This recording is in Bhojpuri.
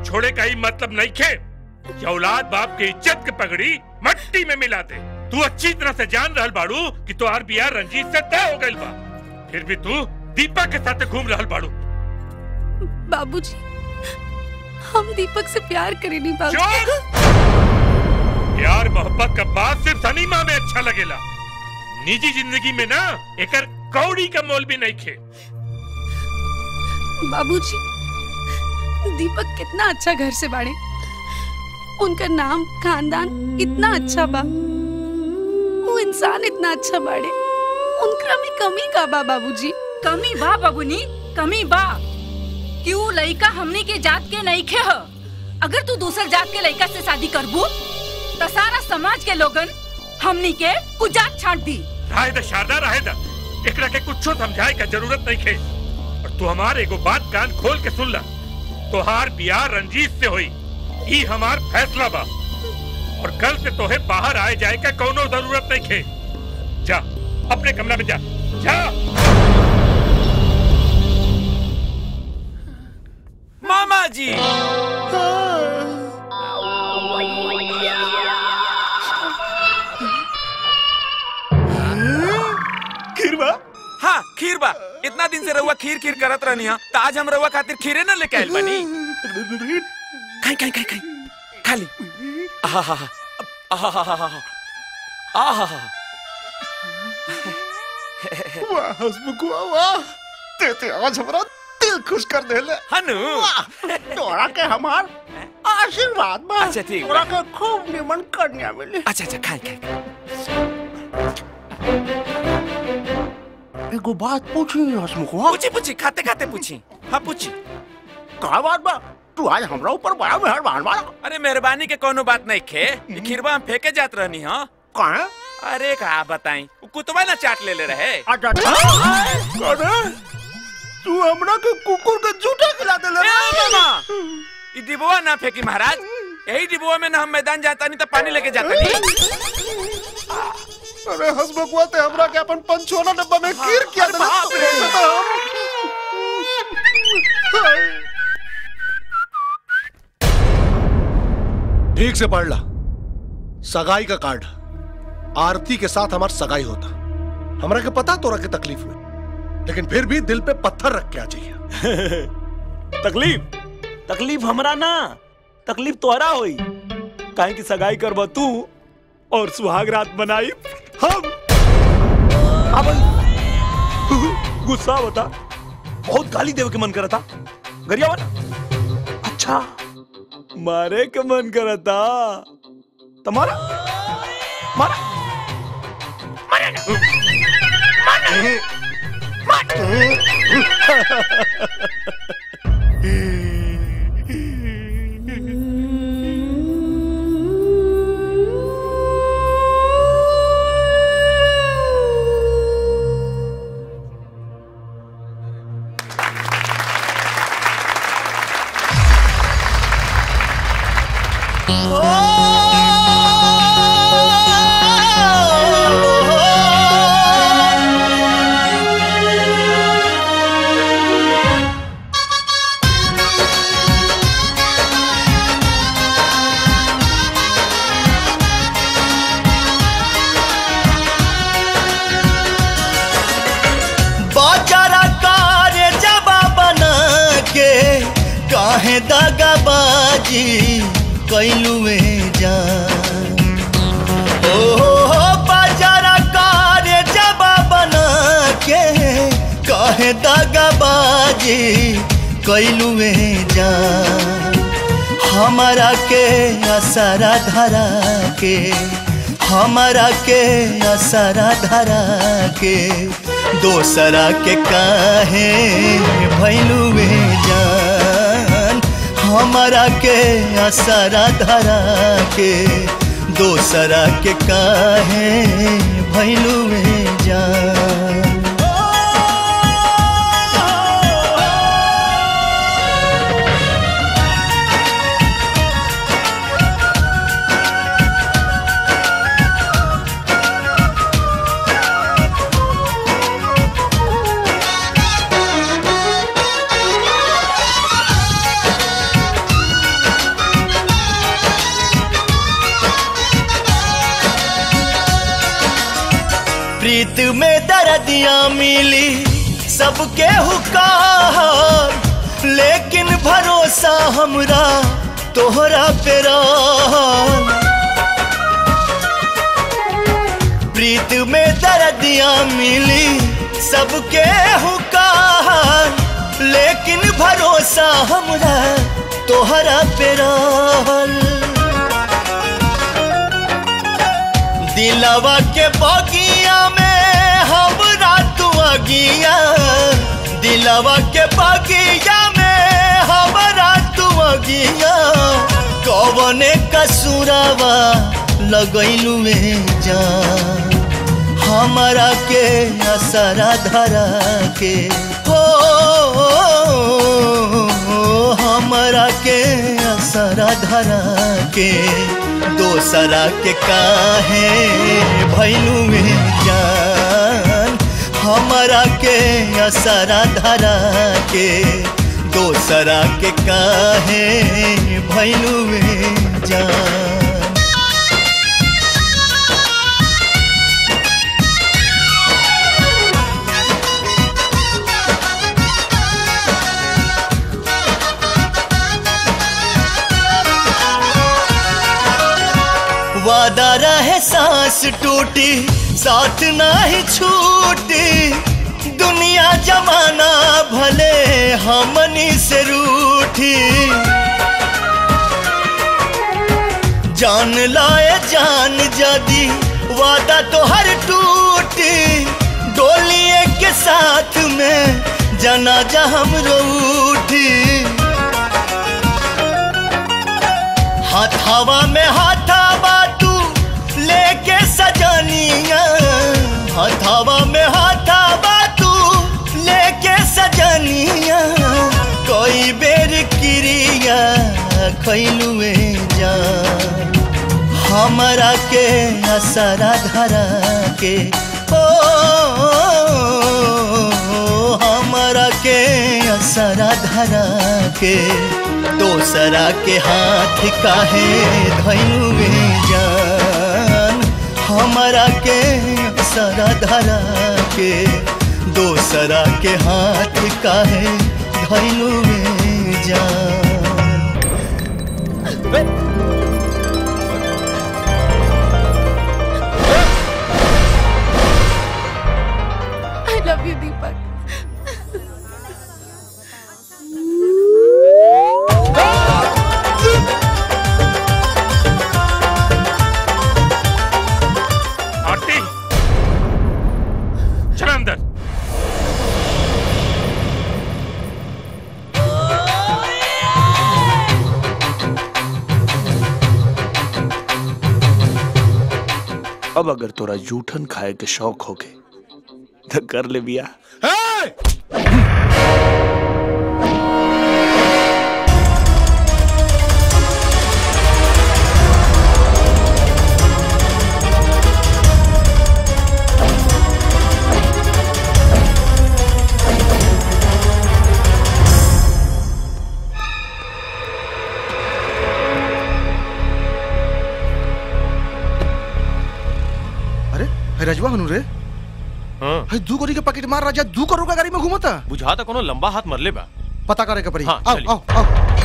छोड़े का ही मतलब नहीं खे। ये औलाद बाप की इज्जत की पगड़ी मट्टी में मिला दे। तू अच्छी तरह से जान रहल बाड़ू कि तोहार बियाह रंजीत से तय हो गइल बा, फिर भी तू दीपक के साथ घूम रहल बाड़ू। बाबूजी, हम दीपक से प्यार करेनी बाबू। प्यार मोहब्बत का बात सिर्फ सनीमा में अच्छा लगेला, निजी जिंदगी में ना एकर कौड़ी का मोल भी नहीं खे। बाबूजी, दीपक कितना अच्छा घर से बाड़े, उनका नाम खानदान इतना अच्छा बा, वो इंसान इतना अच्छा बाड़े, उनका में कमी का बा बाबूजी? कमी बा बाबूनी, कमी बा। क्यों लड़का हमनी के जात के नहीं खे ह। अगर तू दूसर जात के लड़का से शादी करबू तो सारा समाज के लोगन हमनी के कुजात छाट दी। राहे दा शारदा, राहे दा, एकरा के कुछो समझाए का जरूरत नहीं खे। और तू हमारे एगो बात कान खोल के सुन ला, तोहार बियाह रंजीत से हुई, ये हमार फैसला बा। और कल से तोहे बाहर आए जाए का कोनो जरूरत नहीं खे। जा अपने कमरा में जा, जा। मामा जी, खीर बा? हाँ खीर बा। इतना दिन से रहुआ खीर खीर करत रहनी हा, तो आज हम रहुआ खातिर खीरे न लेके आइल बनी। खाई खाई खाई खाई खाली। आहा वाह हसमुखवा, वाह ते आज हमरा दिल खुश कर देले। हनु तोरा के हमार आशीर्वाद बा। अच्छा ठीक तोरा के खूब निमन कन्या मिली। अच्छा अच्छा खाई खाई। एगो बात पूछी हसमुखवा? पूछी पूछी, खाते खाते पूछी। हाँ पूछी। का बात बा? तू आज हमरा ऊपर बड़ा मेहरबान बा। अरे मेहरबानी के कोनो बात नहीं खे, खीरवा हम फेंके जात रहनी हा। काहे? अरे का बताई, कुतवा ना चाट ले रहे। अच्छा तू हमरा के कुकुर के जूठा खिला देले। ई डिबुआ ना फेंकी महाराज, यही डिबुआ में ना हम मैदान जाता नहीं तो पानी लेके जाता नहीं। अरे हसमुखवा, ते हमरा के अपन पंचोना डब्बा में खीर किया देले। ठीक से पढ़ ला, सगाई का कार्ड। आरती के साथ हमार सगाई होता। हमरा के पता तोरा के तकलीफ हुई, लेकिन फिर भी दिल पे पत्थर रख के आ जाइए। तकलीफ हमरा ना, तकलीफ तोहरा होई। काहे की सगाई करबा तू और सुहाग रात बनाई हम। अब गुस्सा बता, बहुत गाली देवे के मन करता। गरिया बना। अच्छा मारे के मन करता तुम्हारा? मारा मारे ना, दगाबाजी कैलुए जान। ओ बाजारा कारे जबा बना के कहे दगाबाजी कैलुए जान। हमारा के असरा धरा के, हमारा के असरा धरा के, दोसरा के काहे भैलुए जान। हमारा के असरा धरा के, दोसरा के काहे भैलुए जान। प्रीत में दर्दियां मिली सबके हुकार, लेकिन भरोसा हमरा तोहरा पे रहल। प्रीत में दर्दियां मिली सबके हुकार, लेकिन भरोसा हमरा तोहरा पे रहल। दिलवा के बगिया में हमरा तू अगिया, दिलवा के बगिया में हमरा तू अगिया, कवने कसूरवा लगैलू में जान हमरा के असरा धरा के। हो हमरा के असरा धरा के, दोसरा के काहे भैलू में जान हमरा के असरा धरा के, दोसरा के काहे भैलू में जान। वादा रहे सांस टूटी साथ नहीं छूटी, दुनिया जमाना भले हमनी से रूठी। जान लाए जान जदी वादा तो हर टूटी, डोलिए के साथ में जनाजा हमरो उठी। हाथावा में हाथावा तू लेके सजनिया, हाथावा में हाथावा तू लेके सजनिया, कोई बेर क्रिया खैलुए जान हमरा के असरा धरा के। ओ हमरा के असरा धरा के, दोसरा के हाथ काहे धैलू में जान हमरा के असरा धरा के, दोसरा के हाथ काहे धैलू में जान। I love you, दीपक। आरती, चल अंदर। अब अगर तोरा जूठन खाए के शौक होगे तो कर ले बिया। रजवा हनु रे। हाँ। है 2 करोड़ के पैकेट मार राजा 2 करोड़ का गाड़ी में घूमता। बुझा तो कोनो लंबा हाथ मरले बा। पता करे के पड़ी। हाँ, आओ आओ आओ।